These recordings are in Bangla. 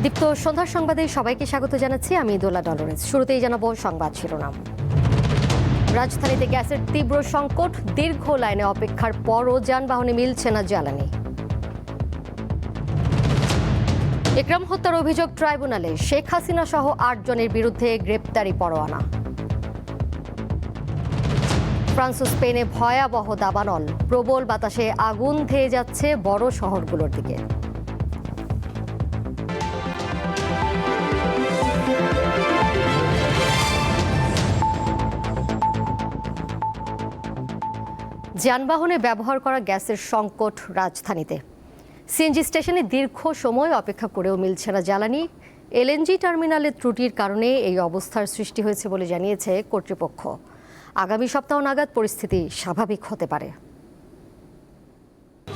দীপ্ত সন্ধ্যার সংবাদে সবাইকে স্বাগত জানাচ্ছি। আমি দোলা ডলরেস। শুরুতেই জানাবো সংবাদ শিরোনাম। রাজধানীতে গ্যাসের তীব্র সংকট, দীর্ঘ লাইনে অপেক্ষার পরও যানবাহনে মিলছে না জ্বালানি। ইকরাম হত্যার অভিযোগ ট্রাইব্যুনালে, শেখ হাসিনা সহ ৮ জনের বিরুদ্ধে গ্রেপ্তারি পরোয়ানা। ফ্রান্স ও স্পেনে ভয়াবহ দাবানল, প্রবল বাতাসে আগুন ধেয়ে যাচ্ছে বড় শহরগুলোর দিকে। যানবাহনে ব্যবহার করা গ্যাসের সংকট রাজধানীতে। সিএনজি স্টেশনে দীর্ঘ সময় অপেক্ষা করেও মিলছে না জ্বালানি। এলএনজি টার্মিনালের ত্রুটির কারণে এই অবস্থার সৃষ্টি হয়েছে বলে জানিয়েছে কর্তৃপক্ষ। আগামী সপ্তাহ নাগাদ পরিস্থিতি স্বাভাবিক হতে পারে।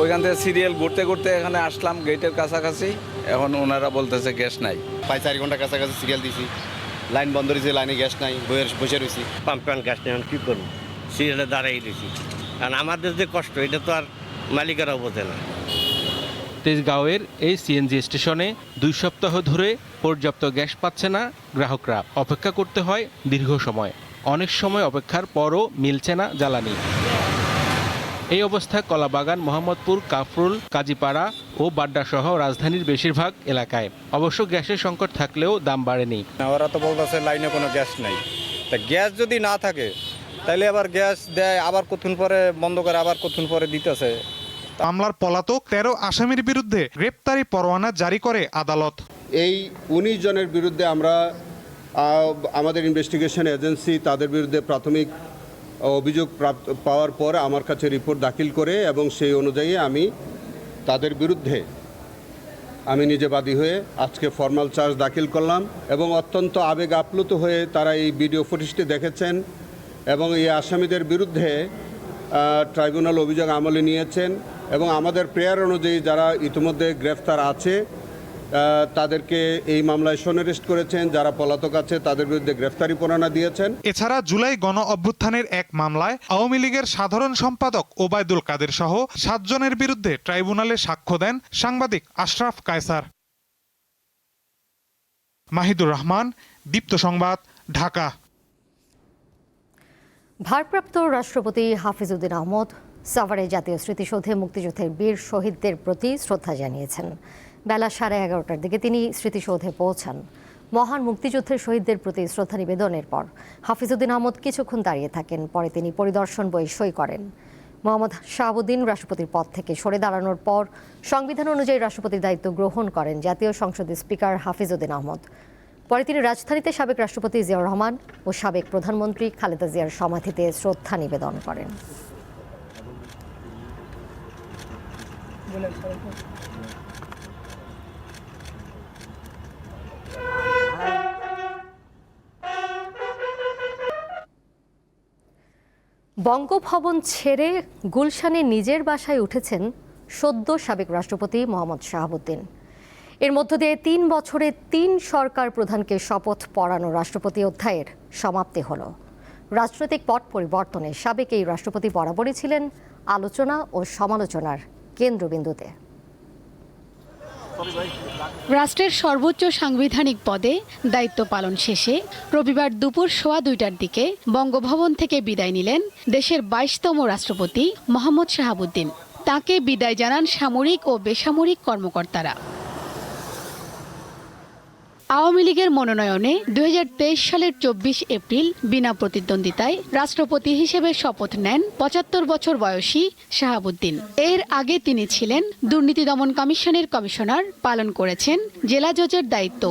ওইখান থেকে সিরিয়াল ঘুরতে ঘুরতে এখানে আসলাম গেটের কাছাকাছি, এখন ওনারা বলতেছে গ্যাস নাই। 4 ঘন্টা কাছাকাছি সিরিয়াল দিছি, লাইন বন্ধ রয়েছে, লাইনে গ্যাস নাই, বসে রয়েছি। পাম্পে গ্যাস নেই, এখন কী করবো? সিরিয়ালে দাঁড়াই দিয়েছি, কারণ আমাদের যে কষ্ট এটা তো আর মালিকেরাও বোঝে না। তেজগাঁওয়ের এই সিএনজি স্টেশনে 2 সপ্তাহ ধরে পর্যাপ্ত গ্যাস পাচ্ছে না গ্রাহকরা। অপেক্ষা করতে হয় দীর্ঘ সময়, অনেক সময় অপেক্ষার পরও মিলছে না জ্বালানি। এই অবস্থায় কলাবাগান, মোহাম্মদপুর, কাফরুল, কাজীপাড়া ও বাড্ডা সহ রাজধানীর বেশিরভাগ এলাকায়। অবশ্য গ্যাসের সংকট থাকলেও দাম বাড়েনি। ওরা তো বলতেছে লাইনে কোনো গ্যাস নাই। তা গ্যাস যদি না থাকে তাহলে আবার গ্যাস দেয়, আবার কতক্ষণ পরে বন্ধ করে, আবার কতক্ষণ পরে দিতেছে। মামলার পলাতক 13 আসামির বিরুদ্ধে গ্রেপ্তারি পরোয়ানা জারি করে আদালত। এই 19 জনের বিরুদ্ধে আমরা আমাদের ইনভেস্টিগেশন এজেন্সি তাদের বিরুদ্ধে প্রাথমিক অভিযোগ পাওয়ার পর আমার কাছে রিপোর্ট দাখিল করে, এবং সেই অনুযায়ী আমি তাদের বিরুদ্ধে আমি নিজে বাদী হয়ে আজকে ফর্মাল চার্জ দাখিল করলাম। এবং অত্যন্ত আবেগ আপ্লুত হয়ে তারা এই ভিডিও ফুটেজটি দেখেছেন এবং এই আসামিদের বিরুদ্ধে ট্রাইব্যুনাল অভিযোগ আমলে নিয়েছেন, এবং আমাদের প্রেয়ার অনুযায়ী যারা ইতিমধ্যে গ্রেফতার আছে তাদেরকে এই মামলায় সনেরেস্ট করেছেন। যারা পলাতক আছে তাদের বিরুদ্ধে গ্রেফতারি পরোয়ানা দিয়েছেন। এছাড়া জুলাই গণ অভ্যুত্থানের এক মামলায় আওয়ামী লীগের সাধারণ সম্পাদক ওবায়দুল কাদের সহ 7 জনের বিরুদ্ধে ট্রাইব্যুনালে সাক্ষ্য দেন সাংবাদিক আশরাফ কায়সার। মাহিদুর রহমান, দীপ্ত সংবাদ, ঢাকা। ভারপ্রাপ্ত রাষ্ট্রপতি হাফিজউদ্দিন আহমদ সাভারে জাতীয় স্মৃতিসৌধে মুক্তিযুদ্ধের বীর শহীদদের প্রতি শ্রদ্ধা জানিয়েছেন। বেলা 11:30টার দিকে তিনি স্মৃতিসৌধে পৌঁছান। মহান মুক্তিযুদ্ধের শহীদদের প্রতি শ্রদ্ধা নিবেদনের পর হাফিজউদ্দিন আহমদ কিছুক্ষণ দাঁড়িয়ে থাকেন। পরে তিনি পরিদর্শন বই সই করেন। মোহাম্মদ শাহাবুদ্দিন রাষ্ট্রপতির পদ থেকে সরে দাঁড়ানোর পর সংবিধান অনুযায়ী রাষ্ট্রপতির দায়িত্ব গ্রহণ করেন জাতীয় সংসদের স্পিকার হাফিজউদ্দিন আহমদ। পরে তিনি রাজধানীতে সাবেক রাষ্ট্রপতি জিয়াউর রহমান ও সাবেক প্রধানমন্ত্রী খালেদা জিয়ার সমাধিতে শ্রদ্ধা নিবেদন করেন। বঙ্গভবন ছেড়ে গুলশানে নিজের বাসায় উঠেছেন সদ্য সাবেক রাষ্ট্রপতি মোহাম্মদ শাহাবুদ্দিন। এর মধ্য দিয়ে 3 বছরে 3 সরকার প্রধানকে শপথ পড়ানো রাষ্ট্রপতি অধ্যায়ের সমাপ্তি হল। রাজনৈতিক পট পরিবর্তনে সাবেক এই রাষ্ট্রপতি বরাবরই ছিলেন আলোচনা ও সমালোচনার কেন্দ্রবিন্দুতে। রাষ্ট্রের সর্বোচ্চ সাংবিধানিক পদে দায়িত্ব পালন শেষে রবিবার দুপুর 2:15টার দিকে বঙ্গভবন থেকে বিদায় নিলেন দেশের 22তম রাষ্ট্রপতি মোহাম্মদ শাহাবুদ্দিন। তাকে বিদায় জানান সামরিক ও বেসামরিক কর্মকর্তারা। আওয়ামী লীগের মনোনয়নে 2023 সালের 24 এপ্রিল বিনা প্রতিদ্বন্দ্বিতায় রাষ্ট্রপতি হিসেবে শপথ নেন 75 বছর বয়সী শাহাবুদ্দিন। এর আগে তিনি ছিলেন দুর্নীতি দমন কমিশনের কমিশনার, পালন করেছেন জেলা জজের দায়িত্ব।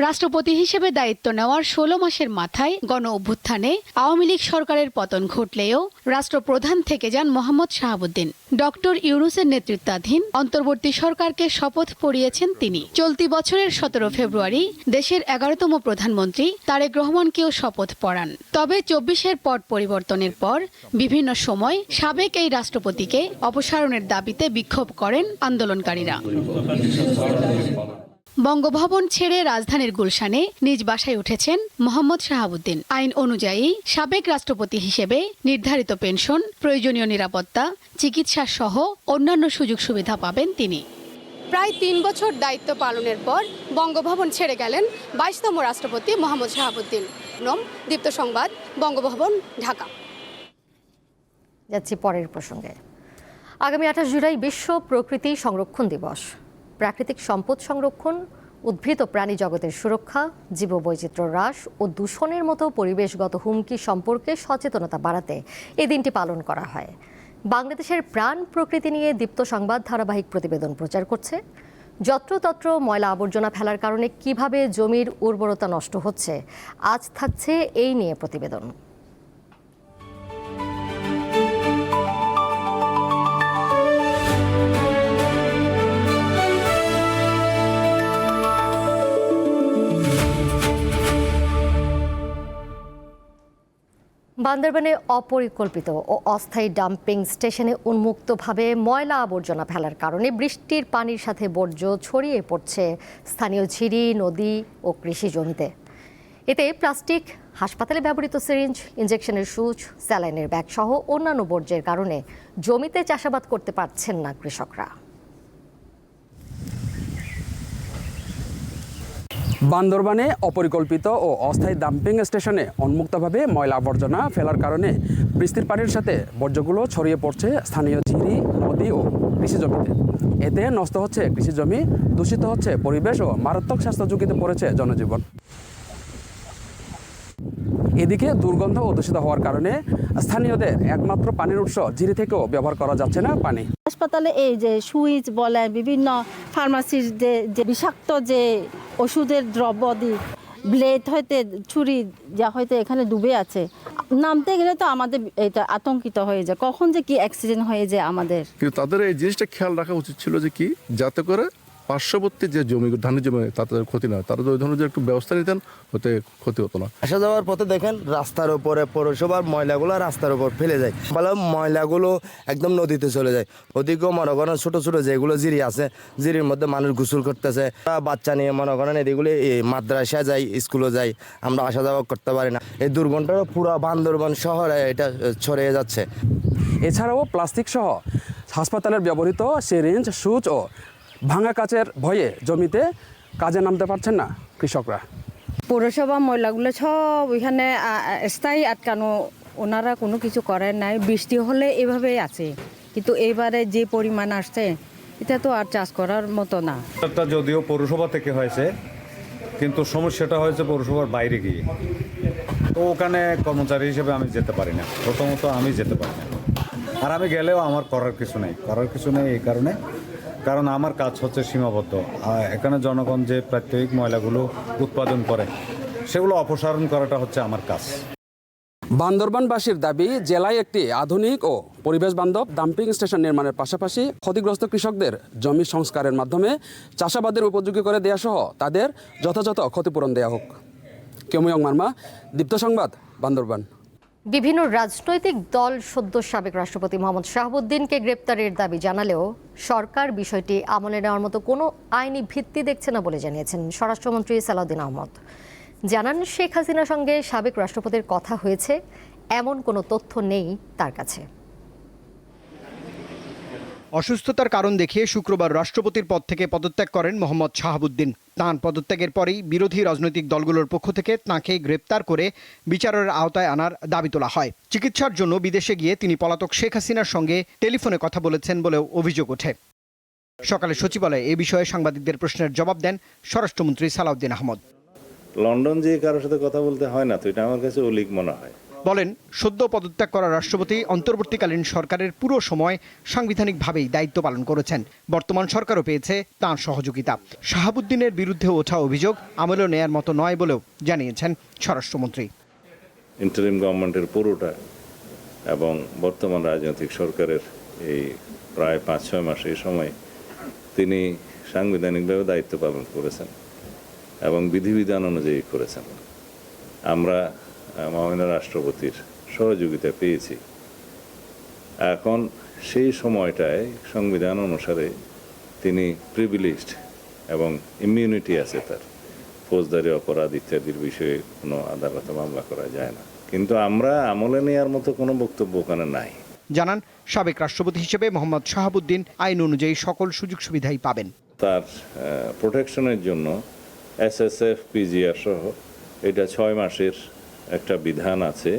রাষ্ট্রপতি হিসেবে দায়িত্ব নেওয়ার 16 মাসের মাথায় গণ অভ্যুত্থানে আওয়ামী লীগ সরকারের পতন ঘটলেও রাষ্ট্রপ্রধান থেকে যান মোহাম্মদ শাহাবুদ্দিন। ডক্টর ইউনূসের নেতৃত্বাধীন অন্তর্বর্তী সরকারকে শপথ পড়িয়েছেন তিনি। চলতি বছরের 17 ফেব্রুয়ারি দেশের 11তম প্রধানমন্ত্রী তারেক রহমানকেও শপথ পড়ান। তবে 24-এর পট পরিবর্তনের পর বিভিন্ন সময় সাবেক এই রাষ্ট্রপতিকে অপসারণের দাবিতে বিক্ষোভ করেন আন্দোলনকারীরা। বঙ্গভবন ছেড়ে রাজধানীর গুলশানে নিজ বাসায় উঠেছেন মোহাম্মদ শাহাবুদ্দিন। আইন অনুযায়ী সাবেক রাষ্ট্রপতি হিসেবে নির্ধারিত পেনশন, প্রয়োজনীয় নিরাপত্তা, চিকিৎসা সহ অন্যান্য সুযোগ সুবিধা পাবেন তিনি। প্রায় ৩ বছর দায়িত্ব পালনের পর বঙ্গভবন ছেড়ে গেলেন 22তম রাষ্ট্রপতি মোহাম্মদ শাহাবুদ্দিন। দীপ্ত সংবাদ, বঙ্গভবন, ঢাকা। যাচ্ছি পরের প্রসঙ্গে। আগামী 28 জুলাই বিশ্ব প্রকৃতি সংরক্ষণ দিবস। প্রাকৃতিক সম্পদ সংরক্ষণ, উদ্ভিদ ও প্রাণী জগতের সুরক্ষা, জীববৈচিত্র্য হ্রাস ও দূষণের মতো পরিবেশগত হুমকি সম্পর্কে সচেতনতা বাড়াতে এই দিনটি পালন করা হয়। বাংলাদেশের প্রাণ প্রকৃতি নিয়ে দীপ্ত সংবাদ ধারাবাহিক প্রতিবেদন প্রচার করছে। যত্রতত্র ময়লা আবর্জনা ফেলার কারণে কিভাবে জমির উর্বরতা নষ্ট হচ্ছে, আজ থাকছে এই নিয়ে প্রতিবেদন। বান্দরবানে অপরিকল্পিত ও অস্থায়ী ডাম্পিং স্টেশনে উন্মুক্তভাবে ময়লা আবর্জনা ফেলার কারণে বৃষ্টির পানির সাথে বর্জ্য ছড়িয়ে পড়ছে স্থানীয় ঝিরি, নদী ও কৃষি জমিতে। এতে প্লাস্টিক, হাসপাতালে ব্যবহৃত সিরিঞ্জ, ইনজেকশনের সূচ, স্যালাইনের ব্যাগ সহ অন্যান্য বর্জ্যের কারণে জমিতে চাষাবাদ করতে পারছেন না কৃষকরা। বান্দরবানে অপরিকল্পিত ও অস্থায়ী ডাম্পিং স্টেশনে উন্মুক্তভাবে ময়লা আবর্জনা ফেলার কারণে বৃষ্টির পানির সাথে বর্জ্যগুলো ছড়িয়ে পড়ছে স্থানীয় ঝিরি, নদী ও কৃষি জমিতে। এতে নষ্ট হচ্ছে কৃষি জমি, দূষিত হচ্ছে পরিবেশ ও মারাত্মক স্বাস্থ্য ঝুঁকিতে পড়েছে জনজীবন। এদিকে দুর্গন্ধ ও দূষিত হওয়ার কারণে স্থানীয়দের একমাত্র পানির উৎস ঝিরি থেকেও ব্যবহার করা যাচ্ছে না পানি। হাসপাতালে এই যে সুইচ বলে, বিভিন্ন ফার্মাসির যে বিষাক্ত যে ওষুধের দ্রব্য ব্লেড হইতে ছুরি যা হয়তো এখানে ডুবে আছে, নামতে গেলে তো আমাদের এটা আতঙ্কিত হয়ে যায়, কখন যে কি অ্যাক্সিডেন্ট হয়ে যায় আমাদের। কিন্তু তাদের এই জিনিসটা খেয়াল রাখা উচিত ছিল যে কি, যাতে করে পার্শ্ববর্তী যে জমি, ধানের জমি, তাদের ক্ষতি না, তারা ওই ধরনের যে একটু ব্যবস্থা নিতেন, হতে ক্ষতি হতো না। আসা যাওয়ার পথে দেখেন রাস্তার উপরে পৌরসভার ময়লাগুলো রাস্তার উপর ফেলে যায়, ভালো ময়লাগুলো একদম নদীতে চলে যায়। ওদিকেও মনে করেন ছোটো ছোটো যেগুলো জিরি আছে, জিরির মধ্যে মানুষ গোসল করতেছে, বাচ্চা নিয়ে মনে করেন এদিকগুলো মাদ্রাসা যাই, স্কুলে যাই, আমরা আসা যাওয়া করতে পারি না। এই দুর্গন্ধটা পুরো বান্দরবান শহরে এটা ছড়িয়ে যাচ্ছে। এছাড়াও প্লাস্টিক সহ হাসপাতালের ব্যবহৃত সিরিঞ্জ, সুচ ও ভাঙা কাচের ভয়ে জমিতে কাজে নামতে পারছেন না কৃষকরা। পৌরসভা ময়লাগুলো সব ওইখানে স্থায়ী আটকানো, ওনারা কোনো কিছু করেন নাই। বৃষ্টি হলে এভাবেই আছে, কিন্তু এইবারে যে পরিমাণ আসছে এটা তো আর চাষ করার মতো না। যদিও পৌরসভা থেকে হয়েছে, কিন্তু সমস্যাটা হয়েছে পৌরসভার বাইরে গিয়ে। তো ওখানে কর্মচারী হিসেবে আমি যেতে পারি না, প্রথমত আমি যেতে পারি না। আর আমি গেলেও আমার করার কিছু নেই এই কারণ আমার কাজ হচ্ছে সীমাবদ্ধ। এখানে জনগণ যে প্রাত্যহিক ময়লাগুলো উৎপাদন করে, সেগুলো অপসারণ করাটা হচ্ছে আমার কাজ। বান্দরবানবাসীর দাবি, জেলায় একটি আধুনিক ও পরিবেশ বান্ধব ডাম্পিং স্টেশন নির্মাণের পাশাপাশি ক্ষতিগ্রস্ত কৃষকদের জমি সংস্কারের মাধ্যমে চাষাবাদের উপযোগী করে দেওয়া সহ তাদের যথাযথ ক্ষতিপূরণ দেওয়া হোক। কেমুয়ং মার্মা, দীপ্ত সংবাদ, বান্দরবান। বিভিন্ন রাজনৈতিক দল সদ্য সাবেক রাষ্ট্রপতি মোহাম্মদ শাহাবুদ্দিনকে গ্রেপ্তারের দাবি জানালেও সরকার বিষয়টি আমলে নেওয়ার মতো কোনো আইনি ভিত্তি দেখছে না বলে জানিয়েছেন স্বরাষ্ট্রমন্ত্রী সালাউদ্দিন আহমদ। জানান, শেখ হাসিনার সঙ্গে সাবেক রাষ্ট্রপতির কথা হয়েছে, এমন কোনো তথ্য নেই তার কাছে। অসুস্থতার কারণ দেখিয়ে শুক্রবার রাষ্ট্রপতির পদ থেকে পদত্যাগ করেন মোহাম্মদ শাহাবুদ্দিন। তাঁর পদত্যাগের পরেই বিরোধী রাজনৈতিক দলগুলোর পক্ষ থেকে তাঁকে গ্রেপ্তার করে বিচারের আওতায় আনার দাবি তোলা হয়। চিকিৎসার জন্য বিদেশে গিয়ে তিনি পলাতক শেখ হাসিনার সঙ্গে টেলিফোনে কথা বলেছেন বলেও অভিযোগ ওঠে। সকালে সচিবালয়ে এ বিষয়ে সাংবাদিকদের প্রশ্নের জবাব দেন স্বরাষ্ট্রমন্ত্রী সালাউদ্দিন আহমদ। লন্ডন যে কারোর সাথে কথা বলতে হয় না, তো এটা আমার কাছে অলিক মনে হয়। বলেন, সদ্য পদত্যাগ করা রাষ্ট্রপতি অন্তর্বর্তীকালীন সরকারের পুরো সময় সাংবিধানিকভাবেই দায়িত্ব পালন করেছেন। বর্তমান সরকারও পেয়েছে তাঁর সহযোগিতা। শাহাবুদ্দিনের বিরুদ্ধে ওঠা অভিযোগ আমলে নেয়ার মতো নয় বলেও জানিয়েছেন স্বরাষ্ট্রমন্ত্রী। ইন্টারিম গভর্নমেন্টের পুরোটা এবং বর্তমান রাজনৈতিক সরকারের এই প্রায় 5-6 মাস এই সময় তিনি সাংবিধানিকভাবে দায়িত্ব পালন করেছেন এবং বিধিবিধান অনুযায়ী করেছেন। আমরা মাননীয় রাষ্ট্রপতির সহযোগিতা পেয়েছি। এখন সেই সময়টায় সংবিধান অনুসারে তিনি প্রিভিলেজড এবং ইমিউনিটি আছে তার, ফৌজদারি অপরাধ ইত্যাদির বিষয়ে কোনো আদালতে মামলা করা যায় না। কিন্তু আমরা আমলে নেওয়ার মতো কোনো বক্তব্য ওখানে নাই। জানান, সাবেক রাষ্ট্রপতি হিসেবে মোহাম্মদ শাহাবুদ্দিন আইন অনুযায়ী সকল সুযোগ সুবিধাই পাবেন। তার প্রোটেকশনের জন্য SSF PGR সহ এটা 6 মাসের একটা বিধান আছে,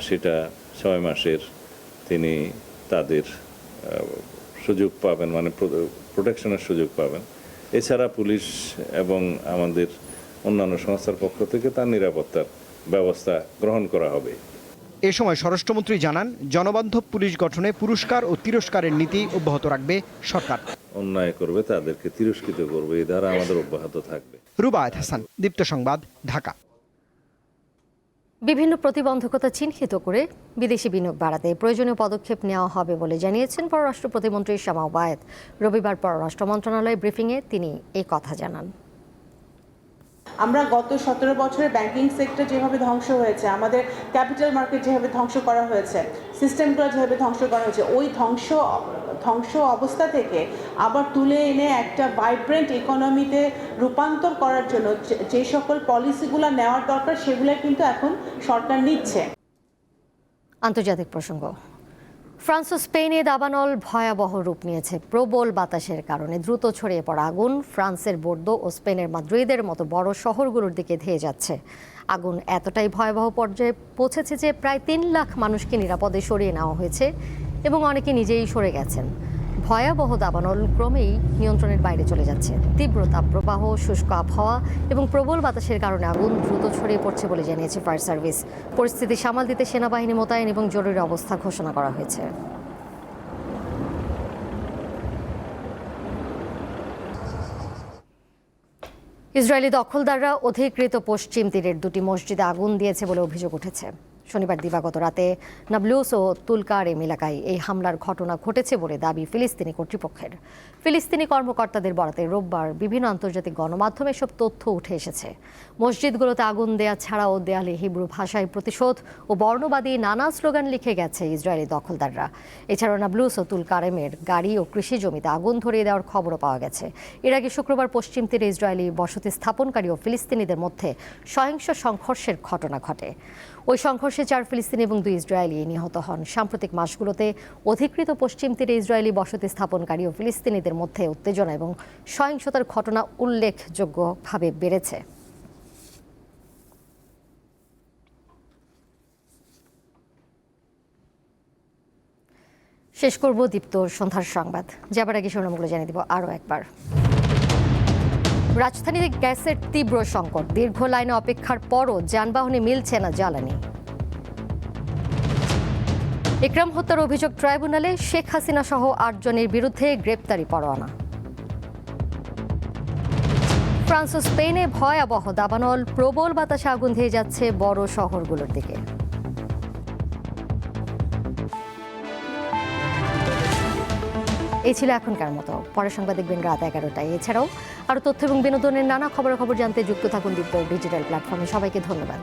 সেটা 6 মাসের তিনি তাদের সুযোগ পাবেন, মানে প্রোটেকশনের সুযোগ পাবেন। এছাড়া পুলিশ এবং আমাদের অন্যান্য সংস্থার পক্ষ থেকে তার নিরাপত্তার ব্যবস্থা গ্রহণ করা হবে। এ সময় স্বরাষ্ট্রমন্ত্রী জানান, জনবান্ধব পুলিশ গঠনে পুরস্কার ও তিরস্কারের নীতি অব্যাহত রাখবে সরকার। অন্যায় করবে তাদেরকে তিরস্কৃত করবে, এই ধারা আমাদের অব্যাহত থাকবে। রুবায়েত হাসান, দীপ্ত সংবাদ, ঢাকা। বিভিন্ন প্রতিবন্ধকতা চিহ্নিত করে বিদেশি বিনিয়োগ বাড়াতে প্রয়োজনীয় পদক্ষেপ নেওয়া হবে বলে জানিয়েছেন পররাষ্ট্র প্রতিমন্ত্রী শামা ওবায়েদ। রবিবার পররাষ্ট্র মন্ত্রণালয়ের ব্রিফিংয়ে তিনি এই কথা জানান। আমরা গত 17 বছরে ব্যাংকিং সেক্টর যেভাবে ধ্বংস হয়েছে, আমাদের ক্যাপিটাল মার্কেট যেভাবে ধ্বংস করা হয়েছে, সিস্টেমগুলো যেভাবে ধ্বংস করা হয়েছে, ওই ধ্বংস অবস্থা থেকে আবার তুলে এনে একটা ভাইব্রেন্ট ইকোনমিতে রূপান্তর করার জন্য যে সকল পলিসিগুলো নেওয়ার দরকার সেগুলো কিন্তু এখন সরকার নিচ্ছে। আন্তর্জাতিক প্রসঙ্গ। ফ্রান্স ও স্পেনে দাবানল ভয়াবহ রূপ নিয়েছে। প্রবল বাতাসের কারণে দ্রুত ছড়িয়ে পড়া আগুন ফ্রান্সের বোর্দো ও স্পেনের মাদ্রিদের মতো বড় শহরগুলোর দিকে ধেয়ে যাচ্ছে। আগুন এতটাই ভয়াবহ পর্যায়ে পৌঁছেছে যে প্রায় 3 লাখ মানুষকে নিরাপদে সরিয়ে নেওয়া হয়েছে এবং অনেকে নিজেই সরে গেছেন। ভয়াবহ দাবানল ক্রমেই নিয়ন্ত্রণের বাইরে চলে যাচ্ছে। তীব্র তাপপ্রবাহ, শুষ্ক আবহাওয়া এবং প্রবল বাতাসের কারণে আগুন দ্রুত ছড়িয়ে পড়ছে বলে জানিয়েছে ফায়ার সার্ভিস। পরিস্থিতি সামাল দিতে সেনাবাহিনী মোতায়েন এবং জরুরি অবস্থা ঘোষণা করা হয়েছে। ইসরায়েলি দখলদাররা অধিকৃত পশ্চিম তীরের 2টি মসজিদে আগুন দিয়েছে বলে অভিযোগ উঠেছে। শনিবার দিবাগত রাতে নাবলুস ও তুলকারেম এলাকায় এই হামলার ঘটনা ঘটেছে বলে দাবি ফিলিস্তিনি কর্তৃপক্ষের। ফিলিস্তিনি কর্মকর্তাদের বরাতে রোববার বিভিন্ন আন্তর্জাতিক গণমাধ্যমে এসব তথ্য উঠে এসেছে। মসজিদগুলোতে আগুন দেয়া ছাড়াও দেয়ালে হিব্রু ভাষায় প্রতিশোধ ও বর্ণবাদী নানা স্লোগান লিখে গেছে ইসরায়েলি দখলদাররা। এছাড়াও নাবলুস ও তুলকারেমের গাড়ি ও কৃষি জমিতে আগুন ধরিয়ে দেওয়ার খবরও পাওয়া গেছে। এর আগে শুক্রবার পশ্চিম তীরে ইসরায়েলি বসতি স্থাপনকারী ও ফিলিস্তিনিদের মধ্যে সহিংস সংঘর্ষের ঘটনা ঘটে। ওই সংঘর্ষে 4 ফিলিস্তিনি এবং 2 ইসরায়েলি নিহত হন। সাম্প্রতিক মাসগুলোতে অধিকৃত পশ্চিম তীরে ইসরায়েলি বসতি স্থাপনকারী ও ফিলিস্তিনিদের মধ্যে উত্তেজনা এবং সহিংসতার ঘটনা উল্লেখযোগ্যভাবে বেড়েছে। শেষ করব দীপ্ত সন্ধ্যার সংবাদ। যাবার আগে শিরোনামগুলো জানিয়ে দিব আরও একবার। রাজধানীতে গ্যাসের তীব্র সংকট, দীর্ঘ লাইনে অপেক্ষার পরও যানবাহনে মিলছে না জ্বালানি। ইকরাম হত্যার অভিযোগ ট্রাইব্যুনালে, শেখ হাসিনা সহ 8 জনের বিরুদ্ধে গ্রেপ্তারি পরোয়ানা। ফ্রান্স ও স্পেনে ভয়াবহ দাবানল, প্রবল বাতাসে আগুন ধেয়ে যাচ্ছে বড় শহরগুলোর দিকে। এই ছিল এখনকার মতো। পরের সংবাদ দেখবেন রাত 11টায়। এছাড়াও আরও তথ্য এবং বিনোদনের নানা খবরাখবর জানতে যুক্ত থাকুন দীপ্ত ডিজিটাল প্ল্যাটফর্মে। সবাইকে ধন্যবাদ।